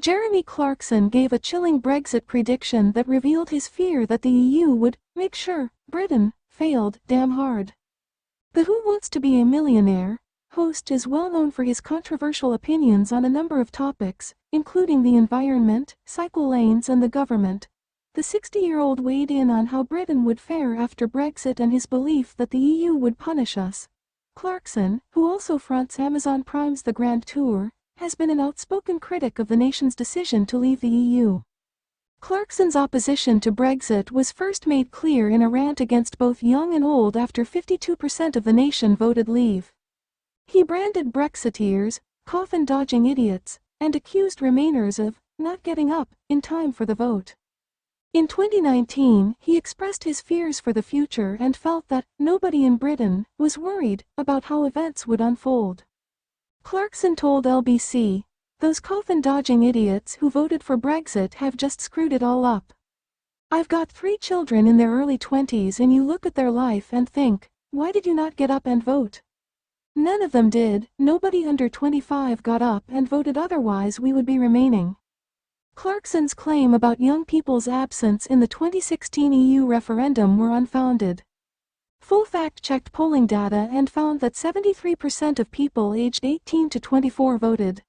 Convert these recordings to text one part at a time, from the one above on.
Jeremy Clarkson gave a chilling Brexit prediction that revealed his fear that the EU would make sure Britain failed damn hard. The Who Wants to Be a Millionaire host is well known for his controversial opinions on a number of topics, including the environment, cycle lanes and the government. The 60-year-old weighed in on how Britain would fare after Brexit and his belief that the EU would punish us. Clarkson, who also fronts Amazon Prime's The Grand Tour, has been an outspoken critic of the nation's decision to leave the EU. Clarkson's opposition to Brexit was first made clear in a rant against both young and old after 52% of the nation voted leave. He branded Brexiteers coffin-dodging idiots and accused Remainers of not getting up in time for the vote. In 2019, he expressed his fears for the future and felt that nobody in Britain was worried about how events would unfold. Clarkson told LBC, "Those coffin-dodging idiots who voted for Brexit have just screwed it all up. I've got 3 children in their early 20s and you look at their life and think, why did you not get up and vote? None of them did, nobody under 25 got up and voted, otherwise we would be remaining." Clarkson's claim about young people's absence in the 2016 EU referendum were unfounded. Full fact-checked polling data and found that 73% of people aged 18 to 24 voted.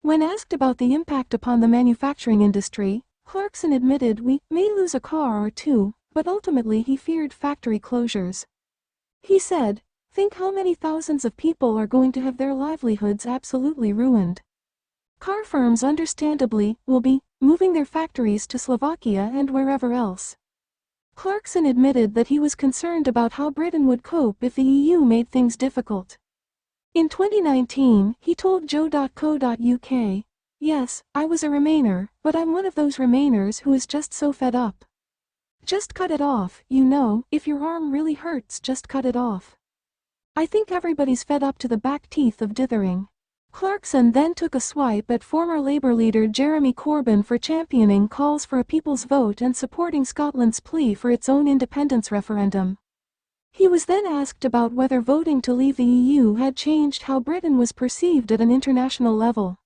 When asked about the impact upon the manufacturing industry, Clarkson admitted we may lose a car or two, but ultimately he feared factory closures. He said, "Think how many thousands of people are going to have their livelihoods absolutely ruined. Car firms understandably will be moving their factories to Slovakia and wherever else." Clarkson admitted that he was concerned about how Britain would cope if the EU made things difficult. In 2019, he told Joe.co.uk, "Yes, I was a Remainer, but I'm one of those Remainers who is just so fed up. Just cut it off, you know, if your arm really hurts, just cut it off. I think everybody's fed up to the back teeth of dithering." Clarkson then took a swipe at former Labour leader Jeremy Corbyn for championing calls for a people's vote and supporting Scotland's plea for its own independence referendum. He was then asked about whether voting to leave the EU had changed how Britain was perceived at an international level.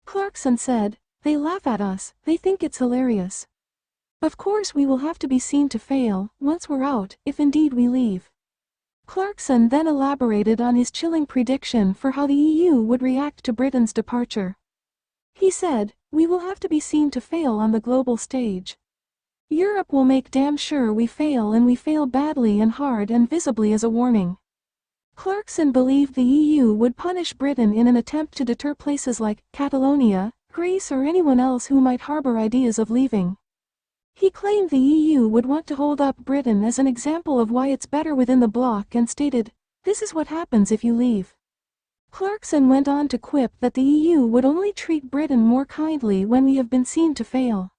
Clarkson said, "They laugh at us, they think it's hilarious. Of course we will have to be seen to fail, once we're out, if indeed we leave." Clarkson then elaborated on his chilling prediction for how the EU would react to Britain's departure. He said, "We will have to be seen to fail on the global stage. Europe will make damn sure we fail, and we fail badly and hard and visibly as a warning." Clarkson believed the EU would punish Britain in an attempt to deter places like Catalonia, Greece or anyone else who might harbor ideas of leaving. He claimed the EU would want to hold up Britain as an example of why it's better within the bloc and stated, "This is what happens if you leave." Clarkson went on to quip that the EU would only treat Britain more kindly when we have been seen to fail.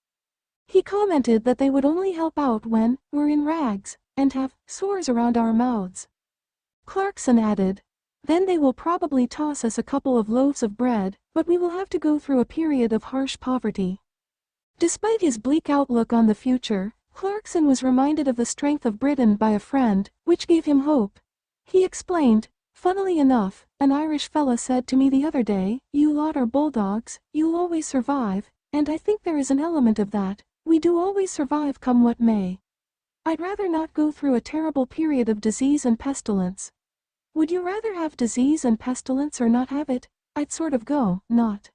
He commented that they would only help out when we're in rags and have sores around our mouths. Clarkson added, "Then they will probably toss us a couple of loaves of bread, but we will have to go through a period of harsh poverty." Despite his bleak outlook on the future, Clarkson was reminded of the strength of Britain by a friend, which gave him hope. He explained, "Funnily enough, an Irish fella said to me the other day, 'You lot are bulldogs, you'll always survive,' and I think there is an element of that. We do always survive come what may. I'd rather not go through a terrible period of disease and pestilence." Would you rather have disease and pestilence or not have it? I'd sort of go, not.